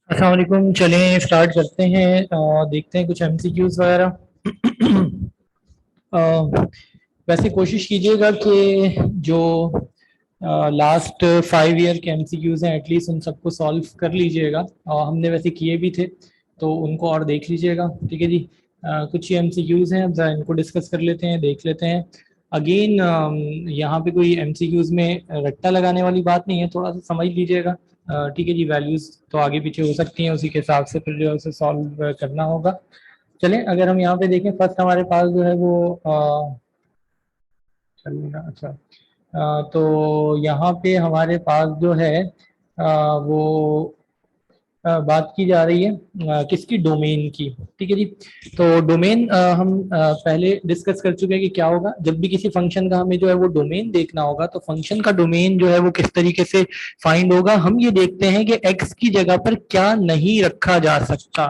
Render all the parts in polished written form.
अस्सलाम वालेकुम। चलें स्टार्ट करते हैं। देखते हैं कुछ एमसीक्यूज वगैरह। अ, वैसे कोशिश कीजिएगा कि जो लास्ट 5 ईयर के एमसीक्यूज हैं एटलीस्ट उन सबको सॉल्व कर लीजिएगा। हमने वैसे किए भी थे तो उनको और देख लीजिएगा। ठीक है जी। कुछ ही एमसीक्यूज हैं, अब जरा इनको डिस्कस कर लेते हैं, देख लेते हैं। अगेन यहाँ पे कोई एमसीक्यूज में रट्टा लगाने वाली बात नहीं है, थोड़ा सा समझ लीजिएगा। ठीक है जी। वैल्यूज तो आगे पीछे हो सकती हैं, उसी के हिसाब से फिर जो है उसे सॉल्व करना होगा। चलें अगर हम यहाँ पे देखें, फर्स्ट हमारे पास जो है वो चलिएगा। अच्छा। तो यहाँ पे हमारे पास जो है वो बात की जा रही है किसकी, डोमेन की। ठीक है जी। तो डोमेन हम पहले डिस्कस कर चुके हैं कि क्या होगा जब भी किसी फंक्शन का हमें जो है वो डोमेन देखना होगा, तो फंक्शन का डोमेन जो है वो किस तरीके से फाइंड होगा। हम ये देखते हैं कि एक्स की जगह पर क्या नहीं रखा जा सकता,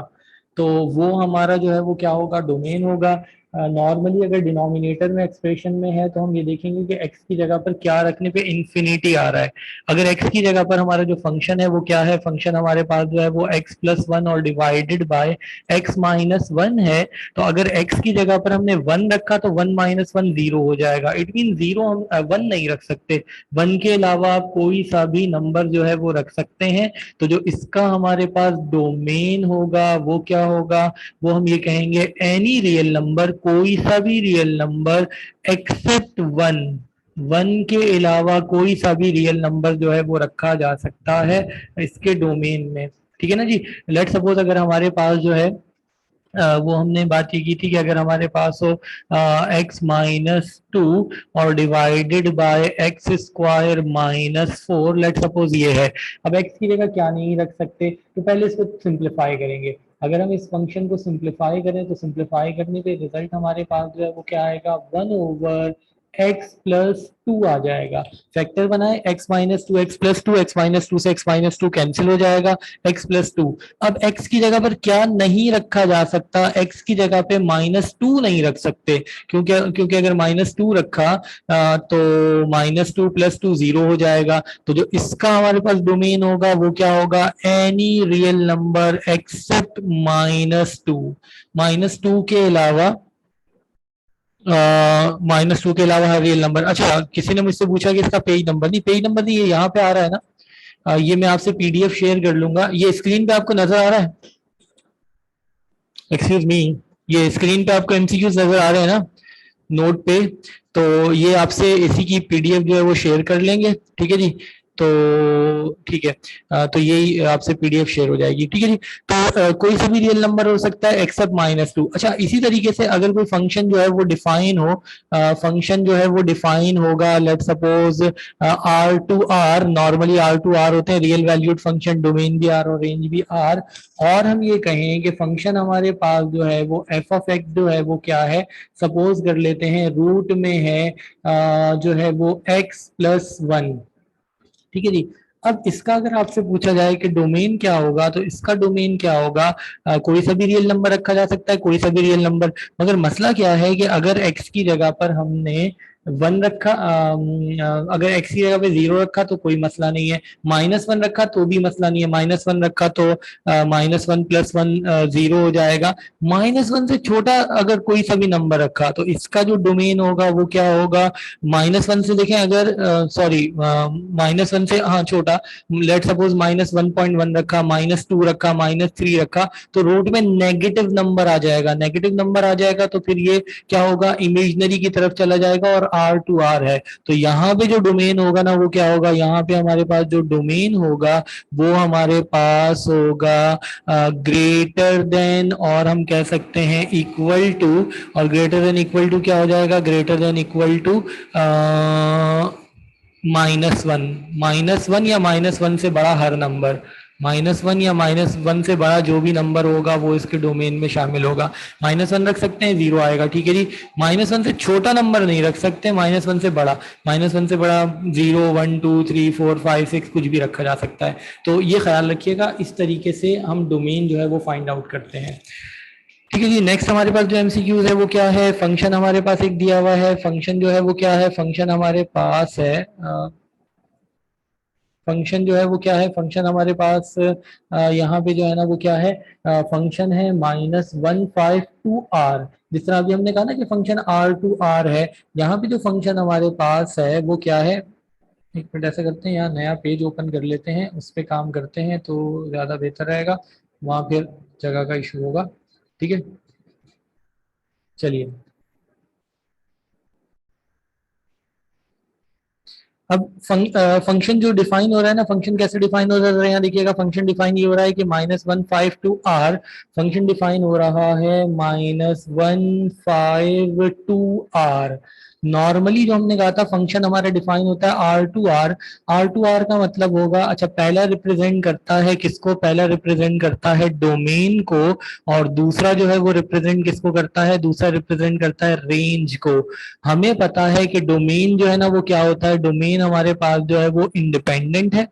तो वो हमारा जो है वो क्या होगा, डोमेन होगा। नॉर्मली अगर डिनोमिनेटर में एक्सप्रेशन में है तो हम ये देखेंगे कि एक्स की जगह पर क्या रखने पे इन्फिनिटी आ रहा है। अगर x की जगह पर हमारा जो फंक्शन है वो क्या है, फंक्शन हमारे पास जो है वो x+1 और डिवाइडेड बाय x-1 है। तो अगर x की जगह पर हमने 1 रखा तो 1 - 1 जीरो हो जाएगा। इट मीन जीरो हम 1 नहीं रख सकते, 1 के अलावा आप कोई सा भी नंबर जो है वो रख सकते हैं। तो जो इसका हमारे पास डोमेन होगा वो क्या होगा, वो हम ये कहेंगे एनी रियल नंबर, कोई सा भी रियल नंबर एक्सेप्ट 1, 1 के अलावा कोई सा भी रियल नंबर जो है वो रखा जा सकता है इसके डोमेन में। ठीक है ना जी। लेट सपोज अगर हमारे पास जो है वो हमने बात ये की थी कि अगर हमारे पास हो x-2 और divided by x² - 4, let suppose ये है। अब x की जगह क्या नहीं रख सकते, तो पहले इसको सिंप्लीफाई करेंगे। अगर हम इस फंक्शन को सिंप्लीफाई करें तो सिंप्लीफाई करने पे रिजल्ट हमारे पास जो है वो क्या आएगा, 1/x+2 आ जाएगा। फैक्टर बनाए, x-2 x+2, x-2 से x-2 कैंसिल हो जाएगा, x+2। अब x की जगह पर क्या नहीं रखा जा सकता, x की जगह पे -2 नहीं रख सकते, क्योंकि क्योंकि अगर -2 रखा तो -2 + 2 जीरो हो जाएगा। तो जो इसका हमारे पास डोमेन होगा वो क्या होगा, एनी रियल नंबर एक्सेप्ट -2, -2 के अलावा हर रियल नंबर। अच्छा, किसी ने मुझसे पूछा कि इसका पेज नंबर, नहीं पेज नंबर नहीं, ये यहाँ पे आ रहा है ना। ये मैं आपसे पीडीएफ शेयर कर लूंगा, ये स्क्रीन पे आपको नजर आ रहा है। एक्सक्यूज मी, ये स्क्रीन पे आपको एमसीक्यूज नजर आ रहे हैं ना नोट पे। तो ये आपसे इसी की पीडीएफ जो है वो शेयर कर लेंगे। ठीक है जी। तो ठीक है। तो यही आपसे पीडीएफ शेयर हो जाएगी। ठीक है जी। तो कोई सा भी रियल नंबर हो सकता है एक्सेप्ट -2। अच्छा, इसी तरीके से अगर कोई फंक्शन जो है वो डिफाइन हो, फंक्शन जो है वो डिफाइन होगा, let suppose R to R, normally R to R होते हैं रियल वैल्यूड फंक्शन, डोमेन भी R और रेंज भी R। और हम ये कहें कि फंक्शन हमारे पास जो है वो f(x) जो है वो क्या है, सपोज कर लेते हैं रूट में है जो है वो x+1। ठीक है जी। अब इसका अगर आपसे पूछा जाए कि डोमेन क्या होगा, तो इसका डोमेन क्या होगा, कोई सा भी रियल नंबर रखा जा सकता है, कोई सा भी रियल नंबर। मगर मसला क्या है कि अगर x की जगह पर हमने 1 रखा, अगर x की जगह पे 0 रखा तो कोई मसला नहीं है, -1 रखा तो भी मसला नहीं है, -1 रखा तो -1 + 1 जीरो हो जाएगा। -1 से छोटा अगर कोई सा भी नंबर रखा तो इसका जो डोमेन होगा वो क्या होगा, -1 से देखें अगर, सॉरी, -1 से हाँ छोटा, लेट सपोज -1.1 रखा, -2 रखा, -3 रखा, तो रूट में नेगेटिव नंबर आ जाएगा। नेगेटिव नंबर आ जाएगा तो फिर ये क्या होगा, इमेजनरी की तरफ चला जाएगा और R टू R है। तो यहाँ पे जो डोमेन होगा ना वो क्या होगा, यहाँ पे हमारे पास जो डोमेन होगा वो हमारे पास होगा ग्रेटर देन, और हम कह सकते हैं इक्वल टू। और ग्रेटर देन इक्वल टू क्या हो जाएगा, ग्रेटर देन इक्वल टू -1, -1 या -1 से बड़ा हर नंबर, -1 या -1 से बड़ा जो भी नंबर होगा वो इसके डोमेन में शामिल होगा। -1 रख सकते हैं, जीरो आएगा। ठीक है जी। -1 से छोटा नंबर नहीं रख सकते, -1 से बड़ा, -1 से बड़ा 0, 1, 2, 3, 4, 5, 6 कुछ भी रखा जा सकता है। तो ये ख्याल रखिएगा, इस तरीके से हम डोमेन जो है वो फाइंड आउट करते हैं। ठीक है जी। नेक्स्ट हमारे पास जो एमसीक्यूज है वो क्या है, फंक्शन हमारे पास एक दिया हुआ है, फंक्शन जो है वो क्या है, फंक्शन हमारे पास है फंक्शन जो है वो क्या है, फंक्शन हमारे पास यहाँ पे जो है ना वो क्या है, फंक्शन है -152r। जिस तरह अभी हमने कहा ना कि फंक्शन r2r है, यहाँ पे जो फंक्शन हमारे पास है वो क्या है। एक मिनट ऐसा करते हैं, यहाँ नया पेज ओपन कर लेते हैं, उस पर काम करते हैं तो ज़्यादा बेहतर रहेगा, वहाँ फिर जगह का इशू होगा। ठीक है, चलिए। अब फंक्शन जो डिफाइन हो रहा है ना, फंक्शन कैसे डिफाइन हो रहा है, यहाँ देखिएगा फंक्शन डिफाइन ये हो रहा है कि -152r, फंक्शन डिफाइन हो रहा है -152r। नॉर्मली जो हमने कहा था फंक्शन हमारा डिफाइन होता है r2r। r2r का मतलब होगा, अच्छा पहला रिप्रेजेंट करता है किसको, पहला रिप्रेजेंट करता है डोमेन को, और दूसरा जो है वो रिप्रेजेंट किसको करता है, दूसरा रिप्रेजेंट करता है रेंज को। हमें पता है कि डोमेन जो है ना वो क्या होता है, डोमेन हमारे पास जो है वो इंडिपेंडेंट है,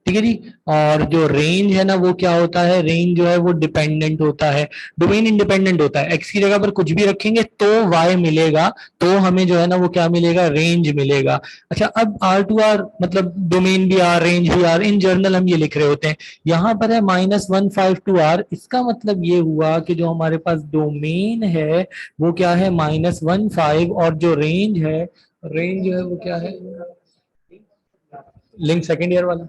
ठीक है जी। और जो रेंज है ना वो क्या होता है, रेंज जो है वो डिपेंडेंट होता है। डोमेन इंडिपेंडेंट होता है, एक्स की जगह पर कुछ भी रखेंगे तो वाई मिलेगा, तो हमें जो है ना वो क्या मिलेगा, रेंज मिलेगा। अच्छा अब R2R मतलब डोमेन भी आर, रेंज भी आर, इन जनरल हम ये लिख रहे होते हैं। यहाँ पर है -152r, इसका मतलब ये हुआ कि जो हमारे पास डोमेन है वो क्या है, -15, और जो रेंज है, रेंज जो है वो क्या है, लिंक सेकेंड ईयर वाला।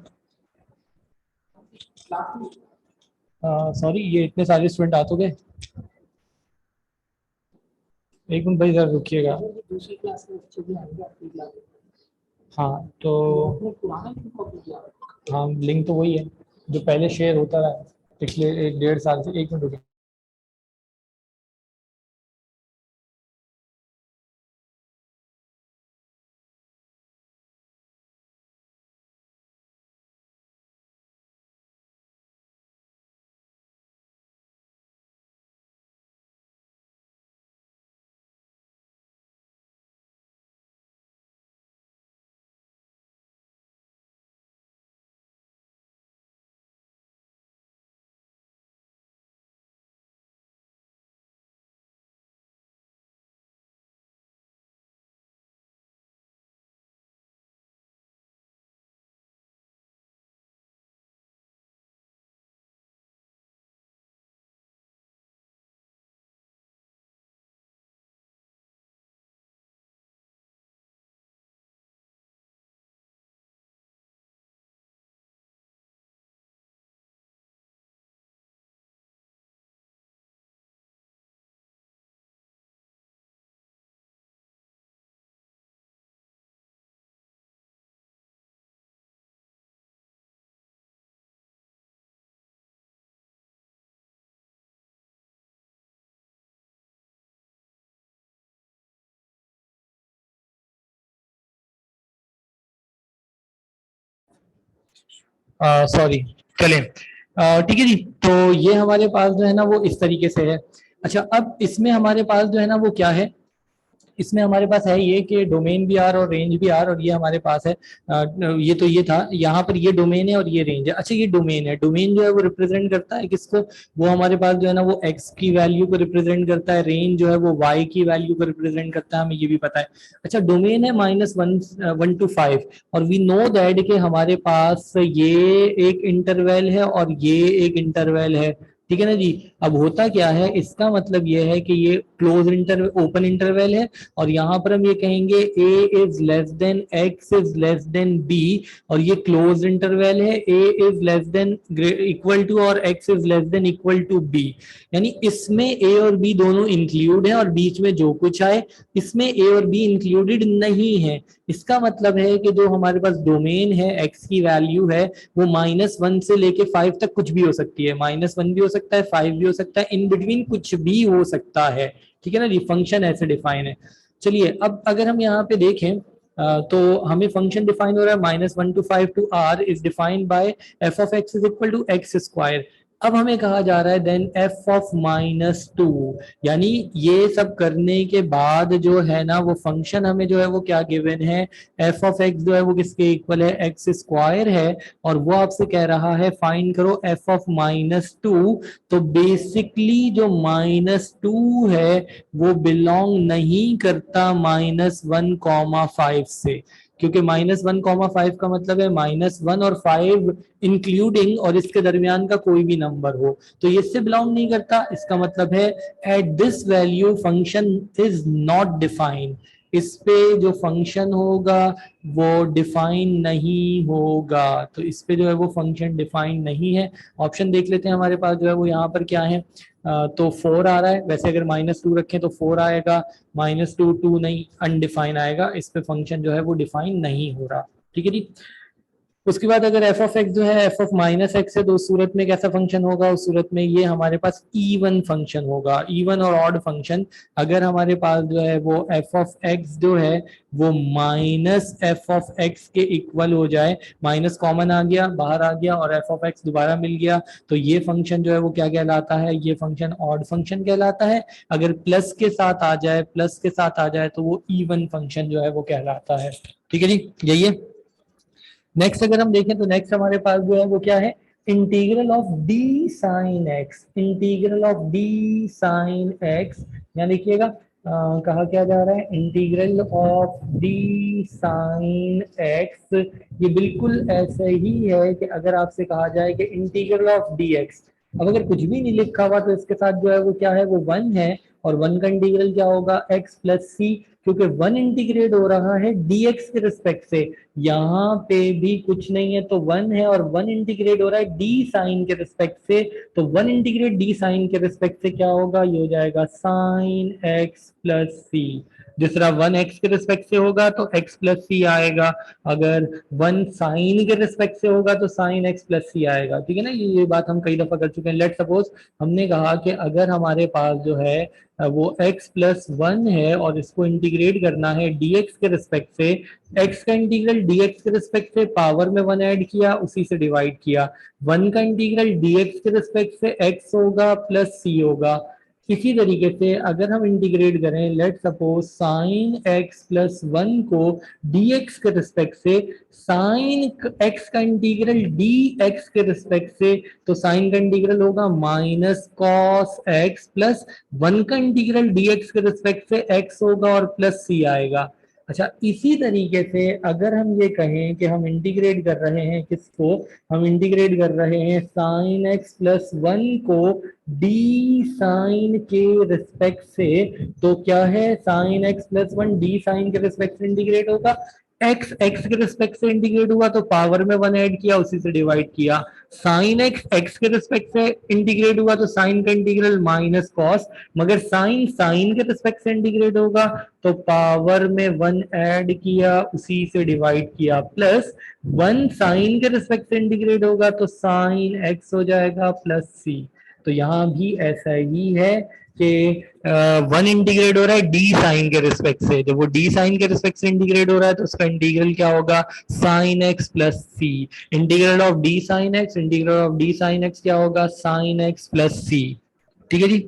सॉरी, ये इतने सारे स्टूडेंट आ तो गए, एक मिनट भाई जरा रुकिएगा। दूसरी क्लास में बच्चे भी आएंगे अपनी क्लास में। हाँ तो हाँ, लिंक तो वही है जो पहले शेयर होता रहा है पिछले 1 1.5 साल से। एक मिनट रुकिए। सॉरी, चलें। ठीक है जी, तो ये हमारे पास जो है ना वो इस तरीके से है। अच्छा अब इसमें हमारे पास जो है ना वो क्या है, इसमें हमारे पास है ये कि डोमेन भी आर और रेंज भी आर, और ये हमारे पास है ये तो ये था, यहाँ पर ये डोमेन है और ये रेंज है। अच्छा ये डोमेन है, डोमेन जो है वो रिप्रेजेंट करता है किसको, वो हमारे पास जो है ना वो एक्स की वैल्यू को रिप्रेजेंट करता है, रेंज जो है वो वाई की वैल्यू को रिप्रेजेंट करता है, हमें ये भी पता है। अच्छा डोमेन है -1 to 5, और वी नो दैट कि हमारे पास ये एक इंटरवल है और ये एक इंटरवल है, ठीक है ना जी। अब होता क्या है, इसका मतलब ये है कि ये क्लोज इंटरवल, ओपन इंटरवल है, और यहाँ पर हम ये कहेंगे a is less than x is less than b, और ये क्लोज इंटरवल है, a is less than equal to और x is less than equal to b। यानी इसमें a और b दोनों इंक्लूड है, और बीच में जो कुछ आए इसमें a और b इंक्लूडेड नहीं है। इसका मतलब है कि जो हमारे पास डोमेन है, x की वैल्यू है वो -1 से लेके 5 तक कुछ भी हो सकती है, -1 भी हो सकता है, 5 भी हो सकता है, इन बिटवीन कुछ भी हो सकता है, ठीक है ना जी। फंक्शन ऐसे डिफाइन है। चलिए अब अगर हम यहाँ पे देखें तो हमें फंक्शन डिफाइन हो रहा है -1 to 5 to r is defined by f of x is equal to x square. अब हमें कहा जा रहा है देन f of -2, यानी ये सब करने के बाद जो है ना वो फंक्शन हमें जो है वो क्या गिवन है, f of x जो है वो किसके इक्वल है, एक्स स्क्वायर है, और वो आपसे कह रहा है फाइंड करो f of -2। तो बेसिकली जो -2 है वो बिलोंग नहीं करता -1, 5 से। क्योंकि -1, 5 का मतलब है -1 और 5 इंक्लूडिंग और इसके दरमियान का कोई भी नंबर हो, तो ये इससे बिलोंग नहीं करता। इसका मतलब है at this value function is not defined, इस पे जो फंक्शन होगा वो डिफाइन नहीं होगा, तो इस पे जो है वो फंक्शन डिफाइन नहीं है। ऑप्शन देख लेते हैं हमारे पास जो है वो यहाँ पर क्या है। तो 4 आ रहा है, वैसे अगर -2 रखें तो 4 आएगा, -2 2 नहीं, अनडिफाइन आएगा, इस पे फंक्शन जो है वो डिफाइन नहीं हो रहा। ठीक है जी। उसके बाद अगर एफ ऑफ एक्स जो है एफ ऑफ माइनस एक्स है, तो उस सूरत में कैसा फंक्शन होगा, उस सूरत में ये हमारे पास इवन फंक्शन होगा, इवन और ऑड फंक्शन। अगर हमारे पास जो है वो एफ ऑफ एक्स जो है वो माइनस एफ ऑफ एक्स के इक्वल हो जाए, माइनस कॉमन आ गया, बाहर आ गया और एफ ऑफ एक्स दोबारा मिल गया, तो ये फंक्शन जो है वो क्या कहलाता है, ये फंक्शन ऑड फंक्शन कहलाता है। अगर प्लस के साथ आ जाए, प्लस के साथ आ जाए तो वो इवन फंक्शन जो है वो कहलाता है। ठीक है जी, यही है। नेक्स्ट अगर हम देखें तो नेक्स्ट हमारे पास जो है वो क्या है, integral of d sine x, integral of d sine x. यहाँ देखिएगा कहा क्या जा रहा है, integral of d sine x. ये बिल्कुल ऐसे ही है कि अगर आपसे कहा जाए कि इंटीग्रल ऑफ डी एक्स, अब अगर कुछ भी नहीं लिखा हुआ तो इसके साथ जो है वो क्या है, वो 1 है, और 1 का इंटीग्रल क्या होगा, x प्लस सी, क्योंकि 1 इंटीग्रेट हो रहा है dx के रिस्पेक्ट से, यहाँ पे भी कुछ नहीं है तो 1 है, और 1 इंटीग्रेट हो रहा है डी साइन के रिस्पेक्ट से, तो 1 इंटीग्रेट डी साइन के रिस्पेक्ट से क्या होगा, ये हो जाएगा साइन x प्लस सी। दूसरा 1 x के रिस्पेक्ट से होगा तो x प्लस सी आएगा, अगर 1 साइन के रिस्पेक्ट से होगा तो साइन x प्लस सी आएगा। ठीक है ना, ये बात हम कई दफा कर चुके हैं। लेट सपोज हमने कहा कि अगर हमारे पास जो है वो x प्लस 1 है और इसको इंटीग्रेट करना है dx के रिस्पेक्ट से, x का इंटीग्रल dx के रिस्पेक्ट से पावर में 1 ऐड किया, उसी से डिवाइड किया, 1 का इंटीग्रल dx के रिस्पेक्ट से x होगा प्लस c होगा। इसी तरीके से अगर हम इंटीग्रेट करें, let suppose sine x plus 1 को dx के रिस्पेक्ट से, साइन x का इंटीग्रल dx के रिस्पेक्ट से, तो साइन का इंटीग्रल होगा माइनस कॉस x प्लस 1 का इंटीग्रल dx के रिस्पेक्ट से x होगा और प्लस c आएगा। अच्छा, इसी तरीके से अगर हम ये कहें कि हम इंटीग्रेट कर रहे हैं किसको, हम इंटीग्रेट कर रहे हैं साइन x प्लस 1 को डी साइन के रिस्पेक्ट से, तो क्या है, sine x plus 1 d sine के रिस्पेक्ट से इंटीग्रेट होगा, x x के रिस्पेक्ट से इंटीग्रेट हुआ तो पावर में 1 ऐड किया, उसी से डिवाइड किया, साइन x x के रिस्पेक्ट से इंटीग्रेट हुआ तो साइन का इंटीग्रल माइनस कॉस, मगर साइन साइन के रिस्पेक्ट से इंटीग्रेट होगा तो पावर में 1 ऐड किया, उसी से डिवाइड किया, प्लस 1 साइन के रिस्पेक्ट से इंटीग्रेट होगा तो साइन x हो जाएगा प्लस c। तो यहाँ भी ऐसा ही है कि 1 इंटीग्रेट हो रहा है डी साइन के रिस्पेक्ट से, जब वो डी साइन के रिस्पेक्ट से इंटीग्रेट हो रहा है तो उसका इंटीग्रल क्या होगा, sine x plus c. Integral of d sine x, integral of d sine x क्या होगा, साइन एक्स प्लस सी। ठीक है जी।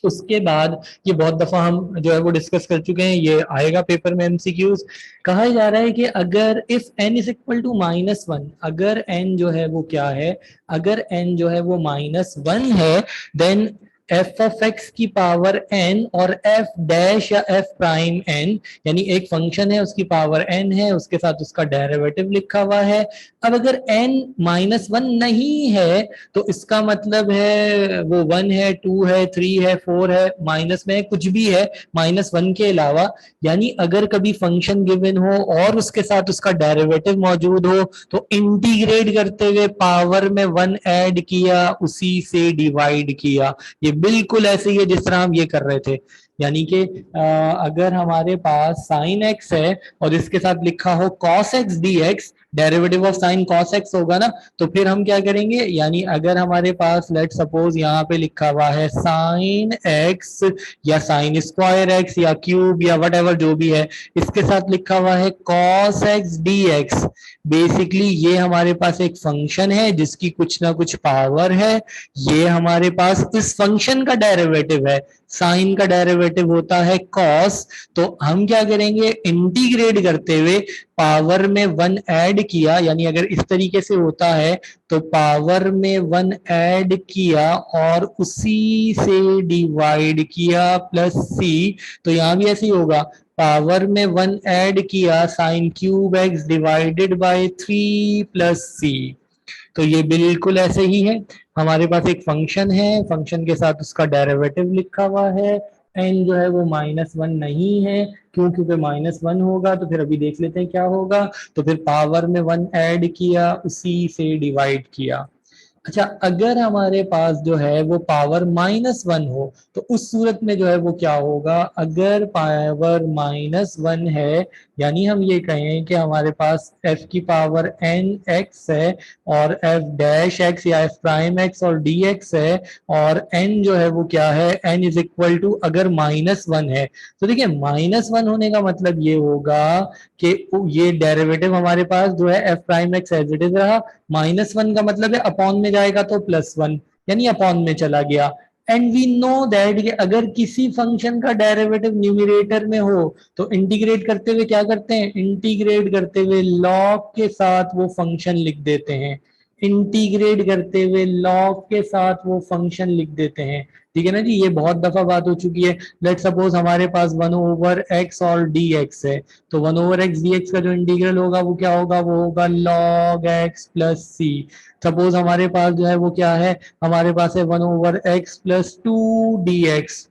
उसके बाद ये बहुत दफा हम जो है वो डिस्कस कर चुके हैं, ये आएगा पेपर में एमसीक्यूज। कहा जा रहा है कि अगर if n is equal to -1, अगर n जो है वो क्या है, अगर n जो है वो -1 है, देन एफ ऑफ एक्स की पावर n और एफ डैश या एफ प्राइम n, यानी एक फंक्शन है उसकी पावर n है, उसके साथ उसका डेरिवेटिव लिखा हुआ है। अब अगर n -1 नहीं है तो इसका मतलब है वो 1 है, 2 है, 3 है, 4 है, माइनस में कुछ भी है -1 के अलावा, यानी अगर कभी फंक्शन गिवन हो और उसके साथ उसका डेरिवेटिव मौजूद हो तो इंटीग्रेट करते हुए पावर में 1 ऐड किया, उसी से डिवाइड किया। ये बिल्कुल ऐसे ही है जिस तरह हम ये कर रहे थे, यानी कि अगर हमारे पास साइन एक्स है और इसके साथ लिखा हो cos x D x, derivative of sine cos x होगा ना, तो फिर हम क्या करेंगे, यानी अगर हमारे पास लेट सपोज यहाँ पे लिखा हुआ है साइन एक्स या साइन स्क्वायर एक्स या क्यूब या व्हाटएवर जो भी है, इसके साथ लिखा हुआ है cos x D x, basically ये हमारे पास एक फंक्शन है जिसकी कुछ ना कुछ पावर है, ये हमारे पास इस फंक्शन का डेरिवेटिव है, साइन का डेरिवेटिव होता है कॉस, तो हम क्या करेंगे, इंटीग्रेट करते हुए पावर में 1 ऐड किया, यानी अगर इस तरीके से होता है तो पावर में 1 ऐड किया और उसी से डिवाइड किया प्लस सी, तो यहां भी ऐसे ही होगा, पावर में 1 ऐड किया sine cube x divided by 3 plus c. तो ये बिल्कुल ऐसे ही है, हमारे पास एक फंक्शन है, फंक्शन के साथ उसका डेरिवेटिव लिखा हुआ है, एन जो है वो -1 नहीं है, क्यों? क्योंकि -1 होगा तो फिर अभी देख लेते हैं क्या होगा। तो फिर पावर में 1 ऐड किया, उसी से डिवाइड किया। अच्छा, अगर हमारे पास जो है वो पावर -1 हो तो उस सूरत में जो है वो क्या होगा, अगर पावर -1 है, यानी हम ये कहें कि हमारे पास f की पावर n x है और f डैश x या f प्राइम x और dx है, और n जो है वो क्या है, n इज इक्वल टू, अगर -1 है तो देखिए -1 होने का मतलब ये होगा कि ये डेरिवेटिव हमारे पास जो है f prime x as it is रहा, -1 का मतलब है अपॉन में जाएगा तो +1, यानी अपॉन में चला गया। एंड वी नो दैट कि अगर किसी फंक्शन का डेरिवेटिव न्यूमरेटर में हो तो इंटीग्रेट करते हुए क्या करते हैं, इंटीग्रेट करते हुए लॉग के साथ वो फंक्शन लिख देते हैं, इंटीग्रेट करते हुए लॉग के साथ वो फंक्शन लिख देते हैं। ठीक है ना जी, ये बहुत दफा बात हो चुकी है। लेट सपोज हमारे पास 1/x और dx है, तो 1/x dx का जो इंटीग्रल होगा वो क्या होगा, वो होगा log x प्लस सी। सपोज हमारे पास जो है वो क्या है, हमारे पास है 1/x प्लस 2 dx,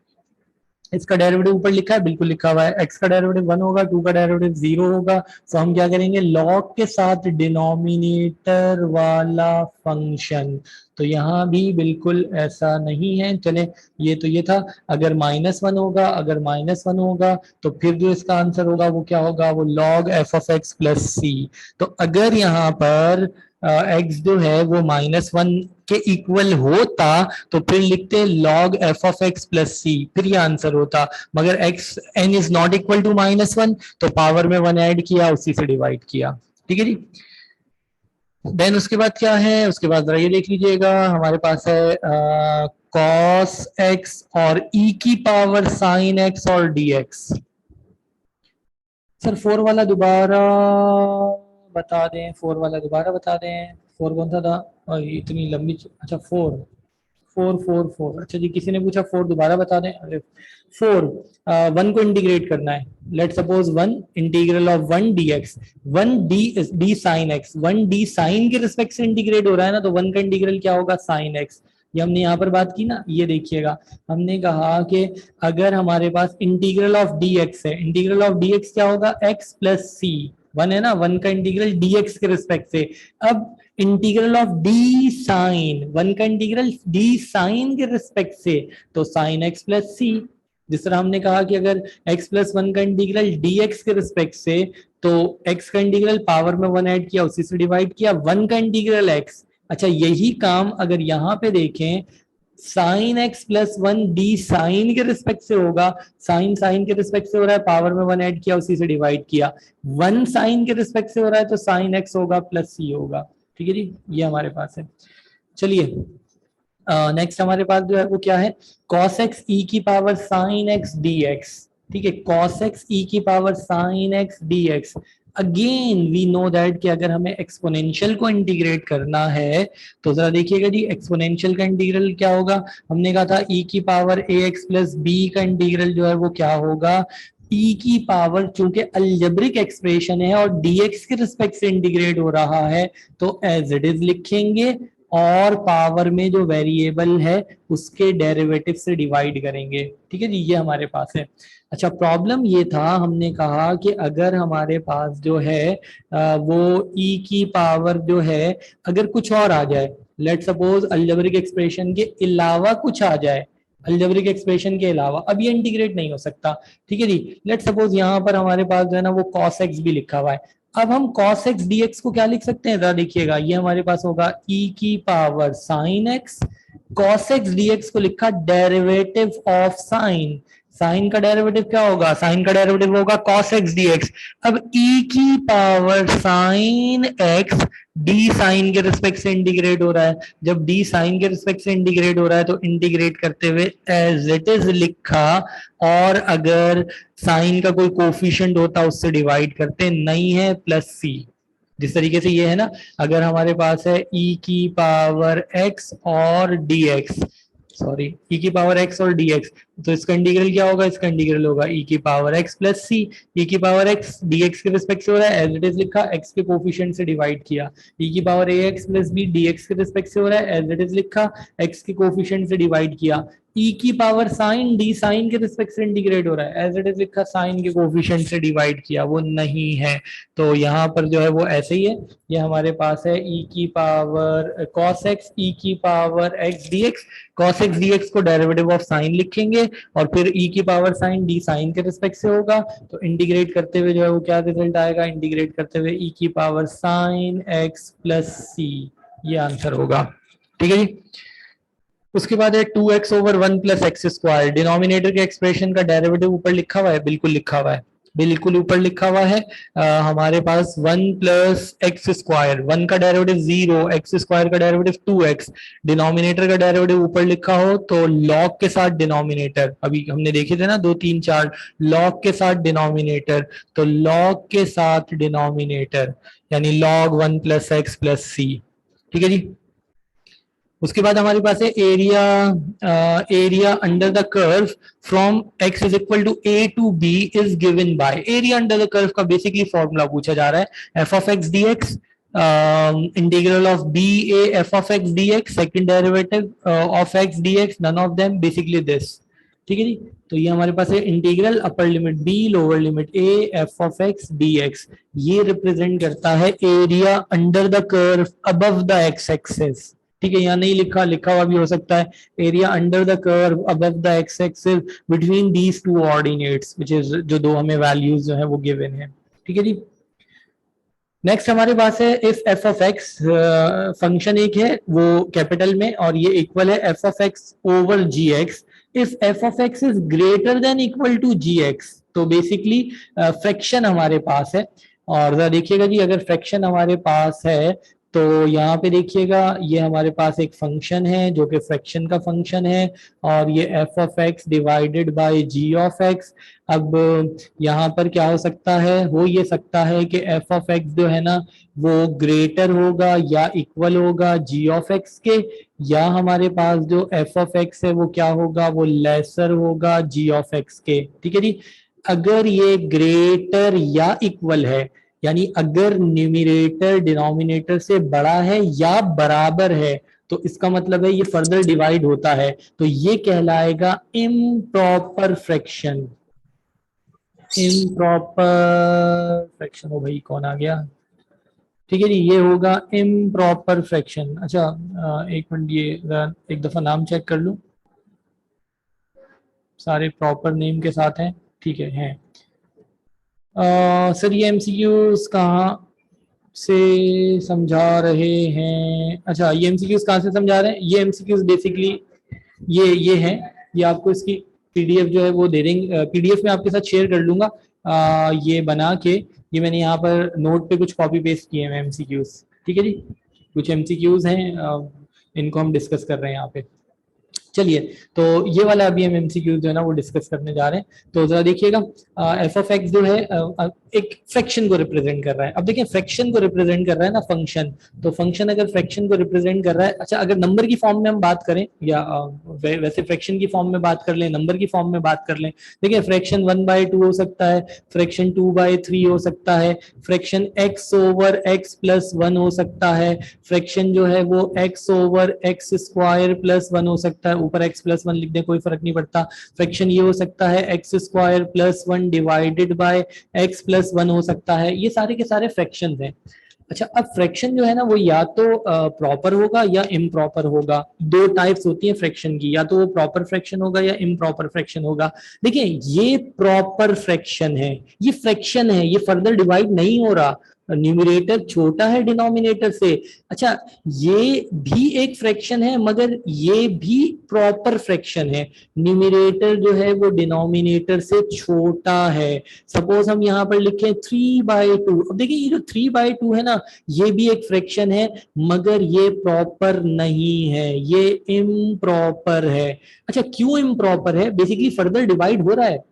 इसका डेरिवेटिव ऊपर लिखा है, बिल्कुल लिखा हुआ है, x का डेरिवेटिव 1 होगा, 2 का डेरिवेटिव 0 होगा। तो हम क्या करेंगे, लॉग के साथ डिनोमिनेटर वाला फंक्शन। तो यहाँ भी बिल्कुल ऐसा नहीं है। चले, ये तो ये था, अगर -1 होगा, अगर -1 होगा तो फिर जो इसका आंसर होगा वो क्या होगा, वो log f of x plus c. तो अगर यहाँ पर x जो है वो -1 के इक्वल होता तो फिर लिखते log f of x plus c, फिर ये आंसर होता। मगर x n is not equal to -1, तो पावर में 1 ऐड किया, उसी से डिवाइड किया। ठीक है जी। देन उसके बाद क्या है, उसके बाद जरा ये देख लीजिएगा, हमारे पास है cos x और e की पावर sin x और dx। सर 4 वाला दोबारा बता दें, 4 वाला दोबारा बता दें, 4 कौन सा था, और इतनी लंबी, अच्छा 4 अच्छा जी, किसी ने पूछा 4 दोबारा बता दें। अरे 4 1 को इंटीग्रेट करना है, let suppose 1 integral of 1 dx, 1 d sine x, 1 d sine के रिस्पेक्ट से इंटीग्रेट हो रहा है ना, तो 1 का इंटीग्रल क्या होगा, साइन x। ये हमने यहाँ पर बात की ना, ये देखिएगा, हमने कहा कि अगर हमारे पास इंटीग्रल ऑफ dx है, इंटीग्रल ऑफ dx क्या होगा, x प्लस सी, 1 है ना, 1 का इंटीग्रल dx के रिस्पेक्ट से। अब इंटीग्रल ऑफ डी साइन, 1 का इंटीग्रल डी साइन के रिस्पेक्ट से, तो साइन एक्स प्लस सी। जिस तरह हमने कहा कि अगर x प्लस 1 का इंटीग्रल dx के रिस्पेक्ट से, तो x का इंटीग्रल पावर में 1 ऐड किया, उसी से डिवाइड किया, 1 का इंटीग्रल x। अच्छा, यही काम अगर यहाँ पे देखें, sine x plus 1 d sine के रिस्पेक्ट से होगा, साइन साइन के रिस्पेक्ट से हो रहा है, पावर में 1 ऐड किया, उसी से डिवाइड किया, 1 साइन के रिस्पेक्ट से हो रहा है, तो साइन एक्स होगा प्लस सी होगा। ठीक है जी, ये हमारे पास है। चलिए नेक्स्ट हमारे पास जो है वो क्या है, cos x e की पावर sin x dx। ठीक है, cos x e की power sin x dx। Again we know that कि अगर हमें एक्सपोनेंशियल को इंटीग्रेट करना है तो जरा देखिएगा जी, एक्सपोनेंशियल का इंटीग्रल क्या होगा, हमने कहा था e की पावर ax प्लस b का इंटीग्रल जो है वो क्या होगा, e की पावर, चूंकि अलजेब्रिक एक्सप्रेशन है और dx के रिस्पेक्ट से इंटीग्रेट हो रहा है, तो एज इट इज लिखेंगे और पावर में जो वेरिएबल है उसके डेरिवेटिव से डिवाइड करेंगे। ठीक है जी, ये हमारे पास है। अच्छा, प्रॉब्लम ये था, हमने कहा कि अगर हमारे पास जो है वो e की पावर जो है, अगर कुछ और आ जाए, लेट सपोज अलजेब्रिक एक्सप्रेशन के अलावा कुछ आ जाए, अलजेब्रिक एक्सप्रेशन के अलावा, अब ये इंटीग्रेट नहीं हो सकता। ठीक है जी, लेट सपोज यहाँ पर हमारे पास जो है ना वो cos x भी लिखा हुआ है। अब हम cos x dx को क्या लिख सकते हैं, जरा देखिएगा, ये हमारे पास होगा e की power sin x, cos x dx को लिखा डेरिवेटिव ऑफ साइन, साइन का डेरिवेटिव क्या होगा, साइन का डेरिवेटिव होगा cos x dx। अब e की power sine x d sine के रिस्पेक्ट से इंटीग्रेट हो रहा है, जब डी साइन के रिस्पेक्ट से इंटीग्रेट हो रहा है तो इंटीग्रेट करते हुए एज इट इज लिखा, और अगर साइन का कोई कोफिशिएंट होता उससे डिवाइड करते, नहीं है प्लस सी। जिस तरीके से ये है ना, अगर हमारे पास है e की पावर x और dx, सॉरी e की पावर x और dx, तो इसका इंटीग्रल क्या होगा, इसका इंटीग्रल होगा e की पावर x प्लस सी। e की पावर x dx के रिस्पेक्ट से हो रहा है, एज इट इज लिखा, x के कोफिशिएंट से डिवाइड किया। e की power ax plus b dx के रिस्पेक्ट से हो रहा है, एज इट इज लिखा, x के कोफिशिएंट से डिवाइड किया। e की पावर साइन डी साइन के रिस्पेक्ट से इंटीग्रेट हो रहा है, एज इट इज लिखा, साइन के कोफिशिएंट से डिवाइड किया, वो नहीं है। तो यहाँ पर जो है वो ऐसे ही है, ये हमारे पास है e की पावर cos x e की power x dx। cos x dx को डेरिवेटिव ऑफ साइन लिखेंगे और फिर e की पावर साइन डी साइन के रिस्पेक्ट से होगा, तो इंटीग्रेट करते हुए जो है वो क्या रिजल्ट आएगा, इंटीग्रेट करते हुए e की पावर साइन x प्लस सी, ये आंसर होगा। ठीक है जी। उसके बाद है 2x over 1 plus x square. Denominator के एक्सप्रेशन का डेरिवेटिव ऊपर लिखा हुआ है, बिल्कुल लिखा हुआ है, बिल्कुल ऊपर लिखा हुआ है। हमारे पास 1 प्लस एक्स स्क्वायर, 1 का डेरिवेटिव 0, एक्स स्क्वायर का डेरिवेटिव 2x। डिनोमिनेटर का डेरिवेटिव ऊपर लिखा हो तो लॉग के साथ डिनोमिनेटर, अभी हमने देखे थे ना 2 3 4, लॉग के साथ डिनोमिनेटर, तो लॉग के साथ डिनोमिनेटर यानी log 1 plus x plus c. ठीक है जी। उसके बाद हमारे पास है area, area under the curve from x is equal to a to b is given by. Area under the curve का बेसिकली फॉर्मूला पूछा जा रहा है, f of x dx, integral of b a f of x dx, second derivative of x dx, none of them, basically this. ठीक है जी। तो ये हमारे पास है integral upper limit b lower limit a f of x dx, ये represent करता है area under the curve above the x axis. ठीक है, यहाँ नहीं लिखा, लिखा हुआ भी हो सकता है, area under the curve above the x axis between these two ordinates, which is जो दो हमें वैल्यूज जो है वो गिवन है। ठीक है जी। नेक्स्ट हमारे पास है if f of x, function एक है वो कैपिटल में और ये इक्वल है f of x over g x, if f of x is greater than equal to g x, तो बेसिकली फ्रैक्शन हमारे पास है। और जरा देखिएगा जी, अगर फ्रैक्शन हमारे पास है तो यहाँ पे देखिएगा, ये हमारे पास एक फंक्शन है जो कि फ्रैक्शन का फंक्शन है, और ये f of x divided by g of x. अब यहाँ पर क्या हो सकता है, हो ये सकता है कि एफ ऑफ एक्स जो है ना वो ग्रेटर होगा या इक्वल होगा जी ऑफ एक्स के, या हमारे पास जो एफ ऑफ एक्स है वो क्या होगा, वो लेसर होगा जी ऑफ एक्स के। ठीक है जी। अगर ये ग्रेटर या इक्वल है, यानी अगर न्यूमरेटर डिनोमिनेटर से बड़ा है या बराबर है, तो इसका मतलब है ये फर्दर डिवाइड होता है, तो ये कहलाएगा इम्प्रॉपर फ्रैक्शन। इम्प्रॉपर फ्रैक्शन, हो भाई कौन आ गया। ठीक है जी, ये होगा इम्प्रॉपर फ्रैक्शन। अच्छा एक मिनट, ये एक दफा नाम चेक कर लूं, सारे प्रॉपर नेम के साथ हैं। ठीक है, हैं। सर ये एमसीक्यूज कहाँ से समझा रहे हैं, अच्छा ये एमसीक्यूज कहाँ से समझा रहे हैं, ये एमसीक्यूज बेसिकली ये है, ये आपको इसकी पीडीएफ जो है वो दे देंगे, पीडीएफ में आपके साथ शेयर कर लूंगा, ये बना के, ये मैंने यहाँ पर नोट पे कुछ कॉपी पेस्ट किए हैं एमसीक्यूज। ठीक है जी, कुछ एमसीक्यूज हैं, इनको हम डिस्कस कर रहे हैं यहाँ पे। चलिए, तो ये वाला अभी हम एमसीक्यू जो है ना वो डिस्कस करने जा रहे हैं। तो जरा देखिएगा, एफ ऑफ एक्स जो है एक फ्रैक्शन को रिप्रेजेंट कर रहा है। अब देखिए फ्रैक्शन को रिप्रेजेंट कर रहा है ना फंक्शन, तो फंक्शन अगर फ्रैक्शन को रिप्रेजेंट कर रहा है, अच्छा अगर नंबर की फॉर्म में हम बात करें या वैसे फ्रैक्शन की फॉर्म में बात कर लें, नंबर की फॉर्म में बात कर लें, देखिए फ्रैक्शन 1/2 हो सकता है, फ्रैक्शन 2/3 हो सकता है, fraction x over x plus 1 हो सकता है, फ्रैक्शन जो है वो x over x square plus 1 हो सकता है, ऊपर x प्लस 1 लिख दें कोई फर्क नहीं पड़ता। फ्रैक्शन ये हो सकता है x square plus 1 divided by x plus 1 हो सकता है, ये सारे के सारे फ्रैक्शंस हैं। अच्छा, अब फ्रैक्शन जो है ना वो या तो प्रॉपर होगा या इम्प्रॉपर होगा। दो टाइप्स होती है फ्रैक्शन की, या तो वो प्रॉपर फ्रैक्शन होगा या इम्प्रॉपर फ्रैक्शन होगा। देखिए ये प्रॉपर फ्रैक्शन है, ये फ्रैक्शन है, ये फर्दर डिवाइड नहीं हो रहा, न्यूमरेटर छोटा है डिनोमिनेटर से। अच्छा, ये भी एक फ्रैक्शन है मगर ये भी प्रॉपर फ्रैक्शन है। न्यूमरेटर जो है वो डिनोमिनेटर से छोटा है। सपोज हम यहाँ पर लिखें 3/2। अब देखिए ये जो 3/2 है ना, ये भी एक फ्रैक्शन है मगर ये प्रॉपर नहीं है, ये इम्प्रॉपर है। अच्छा, क्यों इम्प्रॉपर है? बेसिकली फर्दर डिवाइड हो रहा है।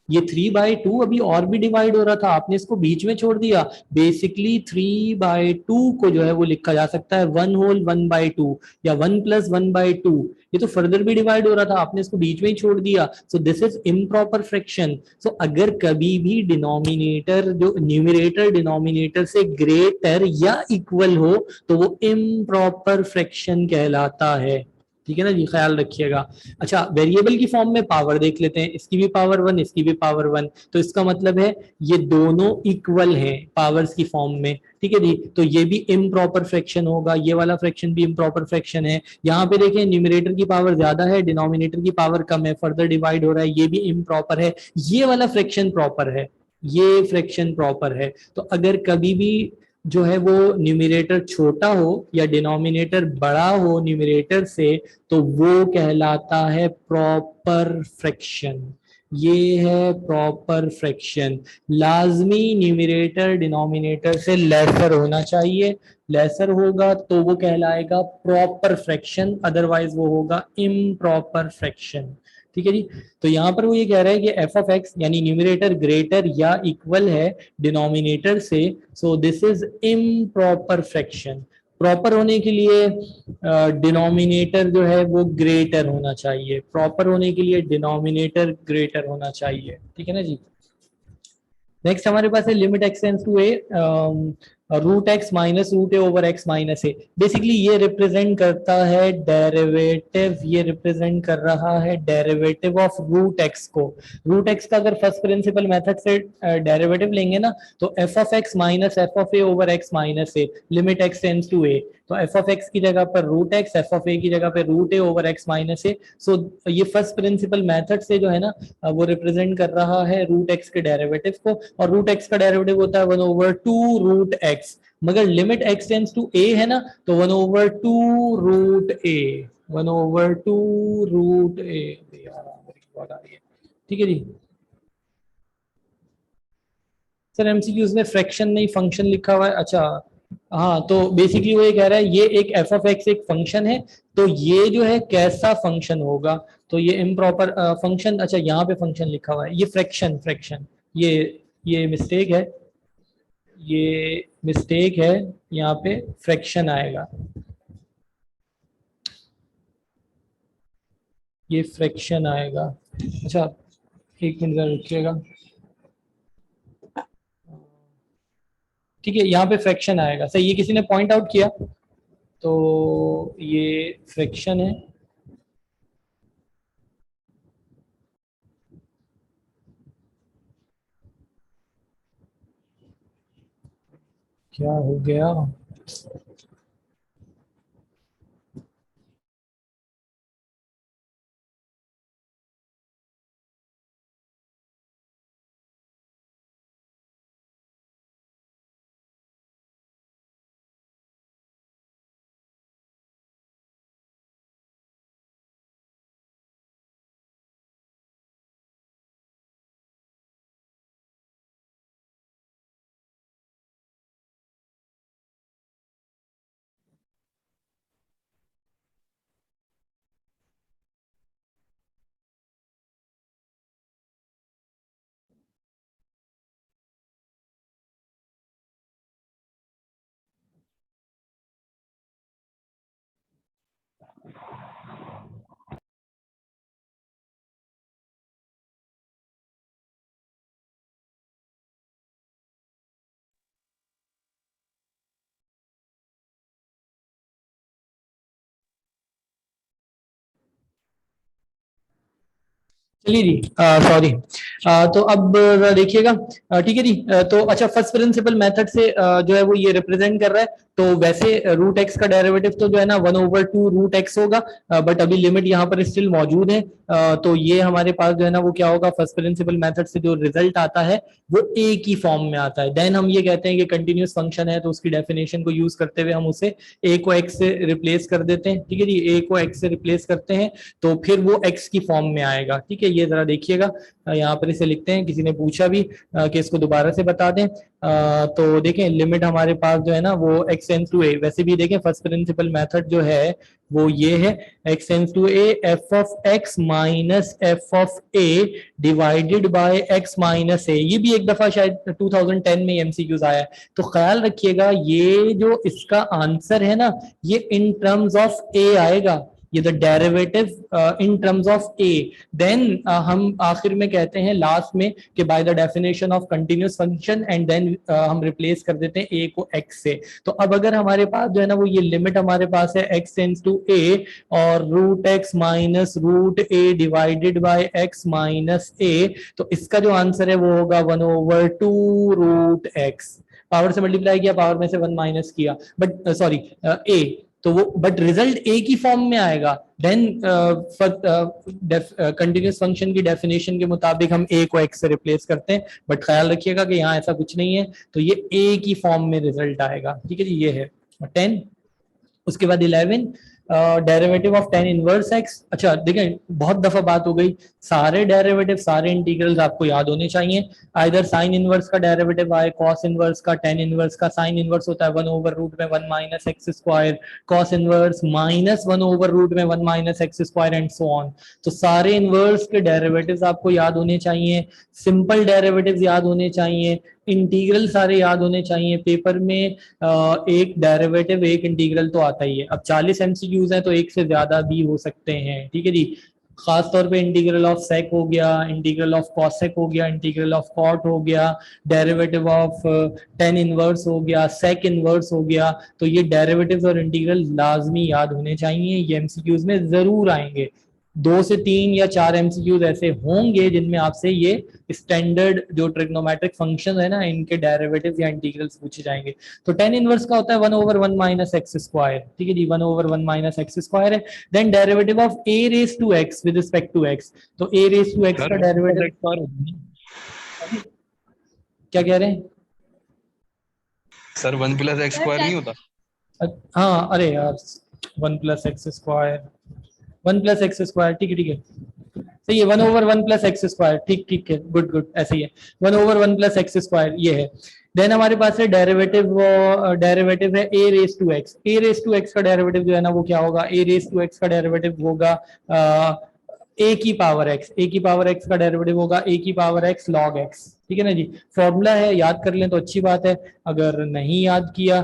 ये 3/2 अभी और भी डिवाइड हो रहा था, आपने इसको बीच में छोड़ दिया। बेसिकली 3/2 को जो है वो लिखा जा सकता है 1/2 या 1+1/2। ये तो फर्दर भी डिवाइड हो रहा था, आपने इसको बीच में ही छोड़ दिया। So this is improper fraction. So अगर कभी भी डिनोमिनेटर जो न्यूमरेटर डिनोमिनेटर से ग्रेटर या इक्वल हो तो वो इम्प्रॉपर फ्रैक्शन कहलाता है। ठीक है ना जी, ख्याल रखिएगा। अच्छा, वेरिएबल की फॉर्म में पावर देख लेते हैं, इसकी भी पावर 1, इसकी भी पावर 1। तो इसका मतलब है ये दोनों इक्वल हैं पावर्स की फॉर्म में। ठीक है जी, तो ये भी इम्प्रॉपर फ्रैक्शन होगा, ये वाला फ्रैक्शन भी इम्प्रॉपर फ्रैक्शन है। यहाँ पे देखें न्यूमरेटर की पावर ज्यादा है, डिनोमिनेटर की पावर कम है, फर्दर डिवाइड हो रहा है, ये भी इम्प्रॉपर है। ये वाला फ्रैक्शन प्रॉपर है, ये फ्रैक्शन प्रॉपर है। तो अगर कभी भी जो है वो न्यूमरेटर छोटा हो या डिनोमिनेटर बड़ा हो न्यूमरेटर से, तो वो कहलाता है प्रॉपर फ्रैक्शन। ये है प्रॉपर फ्रैक्शन। लाजमी न्यूमरेटर डिनोमिनेटर से लेसर होना चाहिए। लेसर होगा तो वो कहलाएगा प्रॉपर फ्रैक्शन, अदरवाइज वो होगा इम्प्रॉपर फ्रैक्शन। ठीक है जी। तो यहाँ पर वो ये कह रहा है कि एफ ऑफ एक्स यानी न्यूमरेटर ग्रेटर या इक्वल है डिनोमिनेटर से, सो this is improper fraction. Proper होने के लिए डिनोमिनेटर जो है वो ग्रेटर होना चाहिए, प्रॉपर होने के लिए डिनोमिनेटर ग्रेटर होना चाहिए। ठीक है ना जी। नेक्स्ट हमारे पास है limit x tends to a root x minus root a over x minus a. Basically ये रिप्रेजेंट करता है डेरिवेटिव, ये रिप्रेजेंट कर रहा है डेरिवेटिव ऑफ रूट एक्स को। रूट एक्स का अगर फर्स्ट प्रिंसिपल मेथड से डेरिवेटिव लेंगे ना, तो f of x minus f of a over x minus a, limit x tends to a. तो एफ ऑफ एक्स की जगह पर रूट एक्स, एफ ऑफ ए की जगह पर root a over x minus ए। सो ये फर्स्ट प्रिंसिपल मेथड से जो है ना वो रिप्रेजेंट कर रहा है रूट एक्स के डेरिवेटिव को। और रूट एक्स का डेरिवेटिव होता है 1/2 रूट एक्स। मगर लिमिट एक्स टेंड्स टू ए है ना, तो 1/2 रूट ए, 1/2 रूट ए। ठीक है जी। सर एमसीक्यूज में फ्रैक्शन नहीं फंक्शन लिखा हुआ है। अच्छा, हाँ, तो बेसिकली वो ये कह रहा है ये एक एफ ऑफ एक्स एक फंक्शन है, तो ये जो है कैसा फंक्शन होगा। तो ये इम्प्रॉपर फंक्शन। अच्छा, यहाँ पे फंक्शन लिखा हुआ है, ये फ्रैक्शन, फ्रैक्शन, ये ये मिस्टेक है, ये मिस्टेक है, यहाँ पे फ्रैक्शन आएगा, ये फ्रैक्शन आएगा। अच्छा, एक मिनट जरा रुकिएगा। ठीक है, यहाँ पे फ्रैक्शन आएगा, सही, ये किसी ने पॉइंट आउट किया, तो ये फ्रैक्शन है। क्या हो गया? चलिए जी, सॉरी। तो अब जरा देखिएगा, ठीक है जी। तो अच्छा, फर्स्ट प्रिंसिपल मेथड से जो है वो ये रिप्रेजेंट कर रहा है। तो वैसे रूट एक्स का डेरिवेटिव तो जो है ना 1/2 रूट एक्स होगा, बट अभी लिमिट यहाँ पर स्टिल मौजूद है। तो ये हमारे पास जो है ना वो क्या होगा, फर्स्ट प्रिंसिपल मेथड से जो रिजल्ट आता है वो ए की फॉर्म में आता है। देन हम ये कहते हैं कि कंटिन्यूस फंक्शन है, तो उसकी डेफिनेशन को यूज करते हुए हम उसे ए को एक्स से रिप्लेस कर देते हैं। ठीक है जी, ए को एक्स से रिप्लेस करते हैं तो फिर वो एक्स की फॉर्म में आएगा। ठीक है, ये जरा देखिएगा, यहाँ पर इसे लिखते हैं। किसी ने पूछा भी कि इसको दोबारा से बता दें। तो देखें, लिमिट हमारे पास जो है ना वो एक्स टेंड्स टू ए, वैसे भी देखें फर्स्ट प्रिंसिपल मेथड जो है वो ये है, x tends to a f of x minus f of a divided by x minus a. ये भी एक दफा शायद 2010 में एमसीक्यूज आया है। तो ख्याल रखिएगा, ये जो इसका आंसर है ना, ये इन टर्म्स ऑफ ए आएगा, ये the derivative in terms of a. Then हम आखिर में कहते हैं लास्ट में कि by the definition of continuous function, and then हम रिप्लेस कर देते हैं ए को एक्स से। तो अब अगर हमारे पास जो है ना वो ये लिमिट हमारे पास है एक्स टेंड्स टू ए और root x minus root a divided by x minus a, तो इसका जो आंसर है वो होगा 1/2 रूट एक्स। पावर से मल्टीप्लाई किया, पावर में से 1 माइनस किया, बट सॉरी ए, तो वो बट रिजल्ट ए की फॉर्म में आएगा। देन कंटिन्यूस फंक्शन की डेफिनेशन के मुताबिक हम ए को एक्स से रिप्लेस करते हैं, बट ख्याल रखिएगा कि यहाँ ऐसा कुछ नहीं है, तो ये ए की फॉर्म में रिजल्ट आएगा। ठीक है जी, ये है 10। उसके बाद 11, derivative of tan inverse x. अच्छा देखें, बहुत दफा बात हो गई, सारे डेरिवेटिव सारे इंटीग्रल्स आपको याद होने चाहिए। आइदर साइन इनवर्स का डेरिवेटिव आए, कॉस इनवर्स का, टेन इनवर्स का। साइन इनवर्स होता है 1/रूट में 1 minus x square, cos inverse minus 1/रूट में 1 minus x square, and so on. तो सारे इनवर्स के डेरिवेटिव्स आपको याद होने चाहिए, सिंपल डेरिवेटिव्स याद होने चाहिए, इंटीग्रल सारे याद होने चाहिए। पेपर में एक डेरिवेटिव एक इंटीग्रल तो आता ही है। अब 40 एमसीक्यूज हैं तो एक से ज्यादा भी हो सकते हैं। ठीक है जी, खास तौर पे इंटीग्रल ऑफ सेक हो गया, इंटीग्रल ऑफ कॉसेक हो गया, इंटीग्रल ऑफ कॉट हो गया, डेरिवेटिव ऑफ टेन इनवर्स हो गया, सेक इनवर्स हो गया। तो ये डेरिवेटिव्स और इंटीग्रल लाजमी याद होने चाहिए, ये एमसीक्यूज में जरूर आएंगे। 2 से 3 या 4 एमसीक्यूज ऐसे होंगे जिनमें आपसे ये स्टैंडर्ड जो ट्रिग्नोमेट्रिक फंक्शन है ना, इनके डेरिवेटिव या इंटीग्रल्स पूछे जाएंगे। तो टेन इनवर्स का होता है 1/1 माइनस एक्स स्क्वायर। ठीक है जी, 1/1 माइनस एक्स स्क्वायर है। Then derivative of a raise to x with respect to x, तो ए रेस टू एक्स का डेरिवेटिव क्या कह रहे हैं सर? 1 + x² नहीं होता? हाँ, अरे यार 1 + x स्क्वायर, 1 + x स्क्वायर, ठीक है ठीक है, सही है। 1/1 + x स्क्वायर, ठीक ठीक है, गुड गुड, ऐसे ही है। 1/1 + x स्क्वायर ये है। देन हमारे पास है डेरिवेटिव, डेरिवेटिव है a raise to x। a raise to x का डेरिवेटिव जो है ना वो क्या होगा, a रेस टू x का डेरिवेटिव होगा a की पावर x। a की पावर x का डेरिवेटिव होगा a की पावर x log x। ठीक है ना जी, फॉर्मूला है, याद कर लें तो अच्छी बात है, अगर नहीं याद किया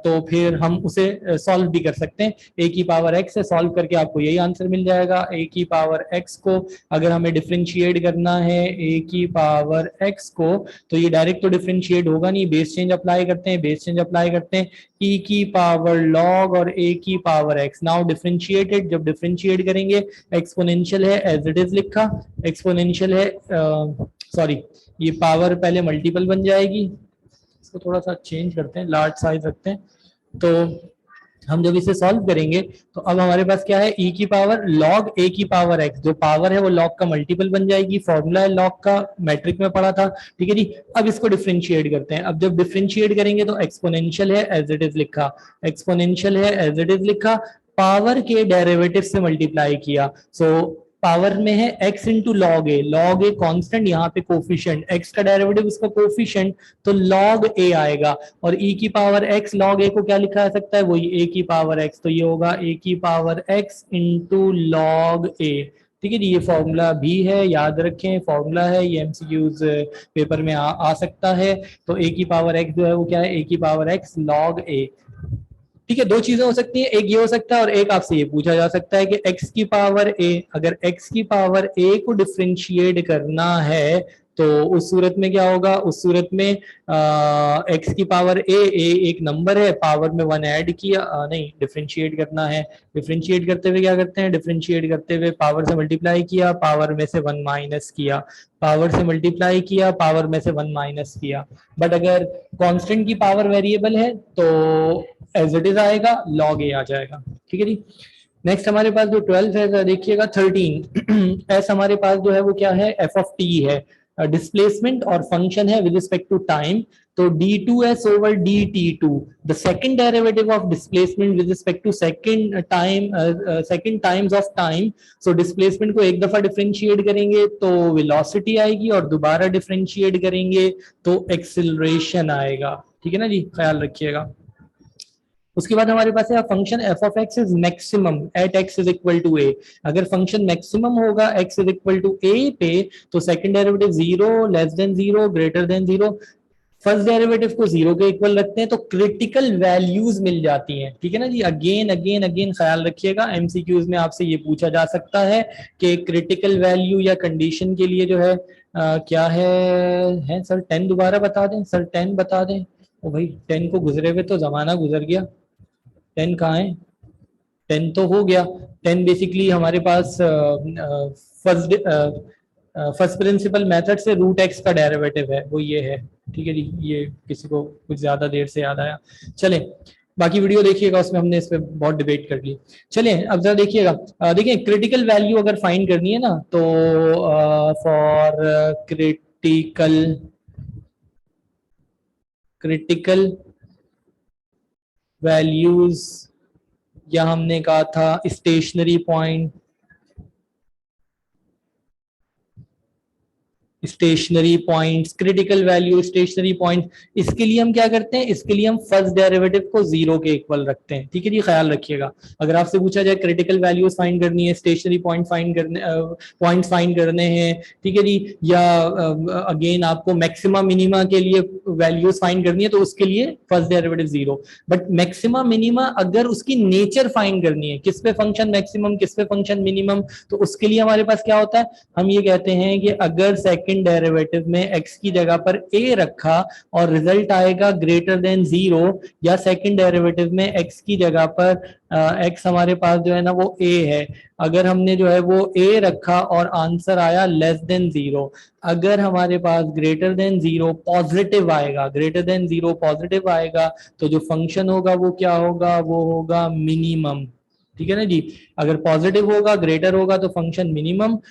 तो फिर हम उसे सॉल्व भी कर सकते हैं। a की पावर x से सॉल्व करके आपको यही आंसर मिल जाएगा। a की पावर x को अगर हमें डिफरेंशिएट करना है a की पावर x को, तो ये डायरेक्ट तो डिफरेंशिएट होगा नहीं, बेस चेंज अप्लाई करते हैं, बेस चेंज अप्लाई करते हैं, e की पावर log और a की पावर x। नाउ डिफरेंशिएटेड, जब डिफरेंशिएट करेंगे, एक्सपोनेंशियल है एज इट इज लिखा, एक्सपोनेंशियल है, सॉरी ये पावर पहले मल्टीपल बन जाएगी। इसको थोड़ा सा चेंज करते हैं, लार्ज साइज रखते हैं। तो हम जब इसे सॉल्व करेंगे तो अब हमारे पास क्या है, e की पावर log a की पावर x, जो पावर है वो log का मल्टीपल बन जाएगी। फॉर्मूला है log का, मैट्रिक में पढ़ा था। ठीक है जी, अब इसको डिफरेंशिएट करते हैं। अब जब डिफरेंशिएट करेंगे तो एक्सपोनेंशियल है एज इट इज लिखा, एक्सपोनेंशियल है एज इट इज लिखा, पावर के डेरिवेटिव से मल्टीप्लाई किया। सो पावर में है x into log A, log a constant, यहाँ पे कोफिशिएंट, x का डेरिवेटिव उसका कोफिशिएंट, तो log a आएगा। और e की पावर x log a को क्या लिखा जा सकता है, वही a की पावर x, तो ये होगा a की power x into log a। ठीक है जी, ये फॉर्मूला भी है, याद रखें, फॉर्मूला है, ये एमसीक्यूज पेपर में आ सकता है। तो a की पावर x जो है वो क्या है, a की पावर x log a। ठीक है, दो चीजें हो सकती हैं, एक ये हो सकता है और एक आपसे ये पूछा जा सकता है कि x की पावर a, अगर x की पावर a को डिफरेंशिएट करना है तो उस सूरत में क्या होगा, उस सूरत में एक्स की पावर ए एक नंबर है, पावर में 1 ऐड किया, नहीं डिफरेंशिएट करना है, डिफरेंशिएट करते हुए क्या करते हैं, डिफरेंशिएट करते हुए पावर से मल्टीप्लाई किया, पावर में से 1 माइनस किया, पावर से मल्टीप्लाई किया, पावर में से 1 माइनस किया। बट अगर कांस्टेंट की पावर वेरिएबल है तो एज इट इज आएगा, लॉग ए आ जाएगा। ठीक है जी। नेक्स्ट हमारे पास जो 12 है, देखिएगा 13 एस हमारे पास जो है वो क्या है, एफ ऑफ टी है, डिस्प्लेसमेंट और फंक्शन है विद रिस्पेक्ट टू टाइम। तो d2s over dt2, the second derivative of displacement with respect to second times of time. So displacement को एक दफा डिफरेंशिएट करेंगे तो वेलोसिटी आएगी, और दोबारा डिफरेंशिएट करेंगे तो एक्सिलरेशन आएगा। ठीक है ना जी, ख्याल रखिएगा। उसके बाद हमारे पास है function f of x is maximum at x is equal to a. अगर फंक्शन मैक्सिमम होगा x is equal to a पे, तो second derivative 0, less than 0, greater than 0, first derivative को 0 के इक्वल रखते हैं तो क्रिटिकल वैल्यूज मिल जाती हैं। ठीक है ना जी, अगेन अगेन अगेन ख्याल रखिएगा, एमसीक्यूज में आपसे ये पूछा जा सकता है कि क्रिटिकल वैल्यू या कंडीशन के लिए जो है क्या है सर 10 दोबारा बता दें, सर 10 बता दें। ओ भाई 10 को गुजरे हुए तो जमाना गुजर गया, 10 कहाँ है, 10 तो हो गया। 10 बेसिकली हमारे पास फर्स्ट प्रिंसिपल मेथड से रूट एक्स का डेरिवेटिव है, वो ये है। ठीक है जी, ये किसी को कुछ ज्यादा देर से याद आया। चले बाकी वीडियो देखिएगा, उसमें हमने इस पे बहुत डिबेट कर ली। चले अब जरा देखिएगा, देखिए क्रिटिकल वैल्यू अगर फाइंड करनी है ना, तो फॉर क्रिटिकल वैल्यूज, या हमने कहा था stationary point, stationary points, critical value, stationary point, इसके लिए हम क्या करते हैं, इसके लिए हम फर्स्ट डेरिवेटिव को 0 के इक्वल रखते हैं। ठीक है जी, ख्याल रखिएगा। अगर आपसे पूछा जाए क्रिटिकल वैल्यूज फाइंड करनी है, स्टेशनरी पॉइंट फाइंड करने पॉइंट्स फाइंड करने हैं, ठीक है जी, या अगेन आपको मैक्सिमा मिनिमा के लिए वैल्यूज फाइंड करनी है, तो उसके लिए first derivative 0। But maxima minima अगर उसकी नेचर फाइंड करनी है, किस पे फंक्शन मैक्सिमम किस पे फंक्शन मिनिमम, तो उसके लिए हमारे पास क्या होता है, हम ये कहते हैं कि अगर सेकंड डेरिवेटिव में x की जगह पर a रखा और रिजल्ट आएगा ग्रेटर देन 0, या सेकंड डेरिवेटिव में x की जगह पर x हमारे पास जो है ना वो a है, अगर हमने जो है वो a रखा और आंसर आया लेस देन 0, अगर हमारे पास ग्रेटर देन 0 पॉजिटिव आएगा, ग्रेटर देन 0 पॉजिटिव आएगा, तो जो फंक्शन होगा वो क्या होगा, वो होगा मिनिमम। ठीक है ना जी, अगर पॉजिटिव होगा ग्रेटर होगा तो फंक्शन मिनिमम,